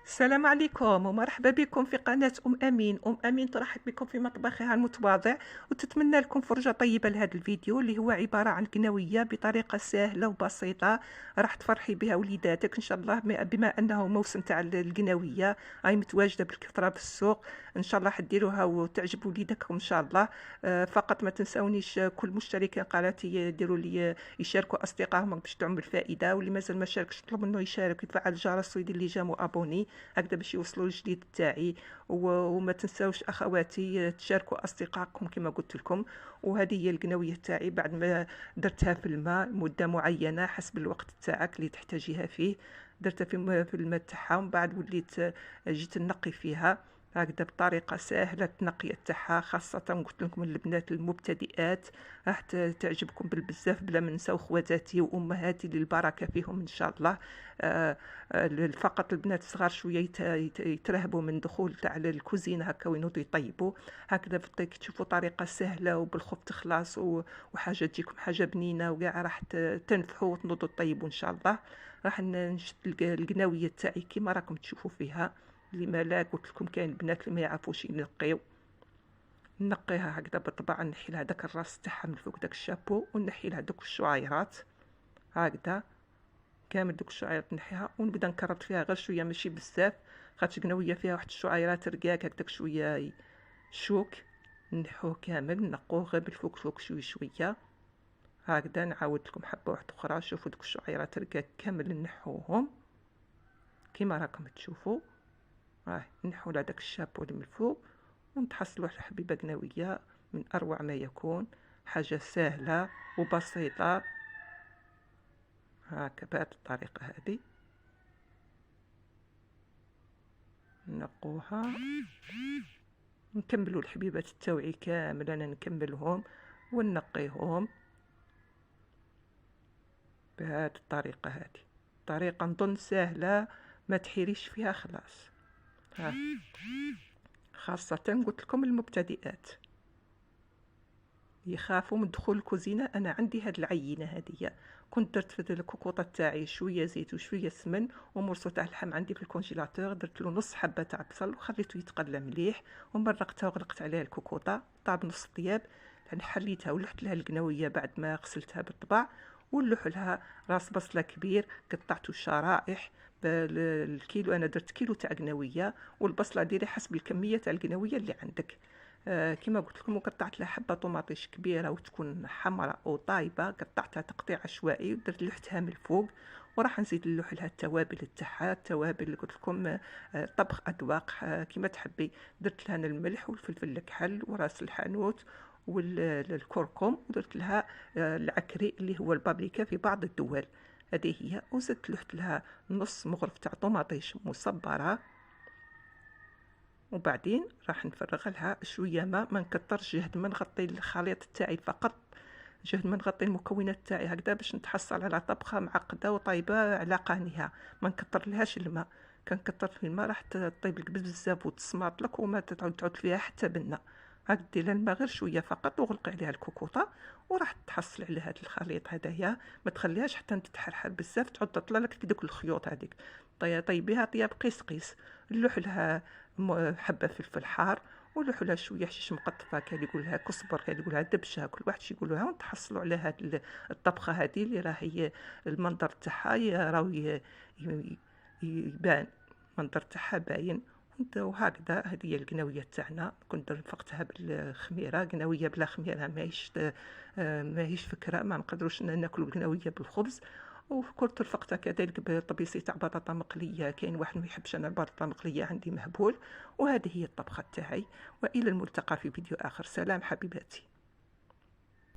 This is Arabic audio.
السلام عليكم ومرحبا بكم في قناة أمين. أمين ترحب بكم في مطبخها المتواضع وتتمنى لكم فرجة طيبة لهذا الفيديو اللي هو عبارة عن قنوية بطريقة سهلة وبسيطة. راح تفرحي بها وليداتك إن شاء الله، بما أنه موسم تاع القنوية هاي متواجدة بالكثرة في السوق. إن شاء الله حديروها وتعجب وليدكم إن شاء الله. فقط ما تنسونيش كل مشترك قناتي يديروا لي يشاركوا أصدقائهم باش تعم الفائدة، واللي مازال ما شاركش نطلب منه يشارك ويفعل الجرس ويدير لي جيم وابوني هكذا باش يوصلوا الجديد تاعي. وما تنساوش اخواتي تشاركوا اصدقائكم كما قلت لكم. وهذه هي القنويه تاعي بعد ما درتها في الماء مده معينه حسب الوقت تاعك اللي تحتاجيها فيه. درتها في الماء تاعها ومن بعد وليت جيت نقي فيها هكذا بطريقه سهله التنقيه تاعها، خاصه قلت لكم البنات المبتدئات راح تعجبكم بالبزاف، بلا ما نساو خواتاتي وامهاتي للبركه فيهم ان شاء الله. فقط البنات الصغار شويه يترهبوا من دخول تاع الكوزينه هكا وينوضوا يطيبوا هكذا. تشوفوا طريقه سهله وبالخف تخلص وحاجه تجيكم حاجه بنينه وكاع راح تنفحوا وتنوضوا تطيبوا ان شاء الله. راح نشد القناويه تاعي كيما راكم تشوفوا فيها. اللي ما لا قلت لكم كاين البنات اللي ما يعرفوش ينقيو، نقيها هكذا بالطبع، نحي لها داك الراس تاعها من فوق داك الشابو ونحي لها دوك الشعيرات هكذا كامل. دوك الشعيرات نحيها ونبدا نكرط فيها غير شويه ماشي بزاف، خاطر قنويه فيها واحد الشعيرات رقاق هكذاك شويه شوك. نحوه كامل نقوه غير بالفوق فوق شويه شويه هكذا. نعاود لكم حبه واحده اخرى، شوفوا دوك الشعيرات رقاق كامل نحوهم كيما راكم تشوفوا. نحو هذاك الشابو اللي من الفوق ونتحصلوا على حبيبه قنويه من اروع ما يكون. حاجه سهله وبسيطه هكا بهذه الطريقه هذه نقوها. نكملوا الحبيبات التوعي كامل، انا نكملهم وننقيهم بهذه الطريقه هذه. طريقه نظن سهله ما تحيريش فيها خلاص. خاصة قلت لكم المبتدئات يخافوا من دخول الكوزينة. انا عندي هاد العينة هذه، كنت درت في الكوكوطة تاعي شوية زيت وشوية سمن ومرصو تاع اللحم عندي في الكونجيلاتور، درت له نص حبة تاع بصل وخليته يتقلى مليح ومرقتها وغلقت عليها الكوكوطة طاب نص طياب. حليتها ولحت لها القنوية بعد ما غسلتها بالطبع، ونلوح لها راس بصلة كبير قطعته شرائح بالكيلو. انا درت كيلو تاع قنويه، والبصله ديري حسب الكميه تاع القنويه اللي عندك. كما قلت لكم وقطعت لها حبه طوماطيش كبيره وتكون حمراء او طايبه، قطعتها تقطيع عشوائي ودرت لحتها من الفوق. وراح نزيد نلوح لها التوابل تاعها، التوابل اللي قلت لكم طبخ اذواق كما تحبي. درت لها الملح والفلفل الكحل وراس الحانوت والكركم، ودرت لها العكري اللي هو البابريكا في بعض الدول هذه هي. وزدت لحت لها نص مغرف تاع طوماطيش مصبره، وبعدين راح نفرغ لها شويه ماء ما نكثرش، جهد ما نغطي الخليط تاعي فقط، جهد ما نغطي المكونات تاعي هكذا باش نتحصل على طبخه معقده وطيبه على قانيها. ما نكثر لهاش الماء، كان كثرت في الماء راح تطيب لك بزاف وتسماط لك وما تعود فيها حتى بنه. هاك دير الماء غير شويه فقط وغلقي عليها الكوكوطه وراح تحصل على هذا الخليط هدايا. ما تخليهاش حتى تتحرحر بزاف تعود تطلع لك في دوك الخيوط هذيك. طيبيها طياب قيس قيس. نلوح لها حبه فلفل حار، ولوح لها شويه حشيش مقطفه كان يقول لها كزبر كان يقول لها دبشه، كل واحد يقول لها. ونتحصلوا على هذه الطبخه هذه اللي راهي المنظر تاعها راهو يبان، المنظر تاعها باين. وهكذا هذه هي القنويه تاعنا. كنت رفقتها بالخميره، قنويه بلا خميره ماهيش فكره، ما نقدروش ناكلوا القنويه بالخبز. وكنت رفقتها كذلك بطبيسي تاع بطاطا مقليه، كاين واحد ما يحبش انا البطاطا مقليه عندي مهبول. وهذه هي الطبخه تاعي، والى الملتقى في فيديو اخر. سلام حبيباتي.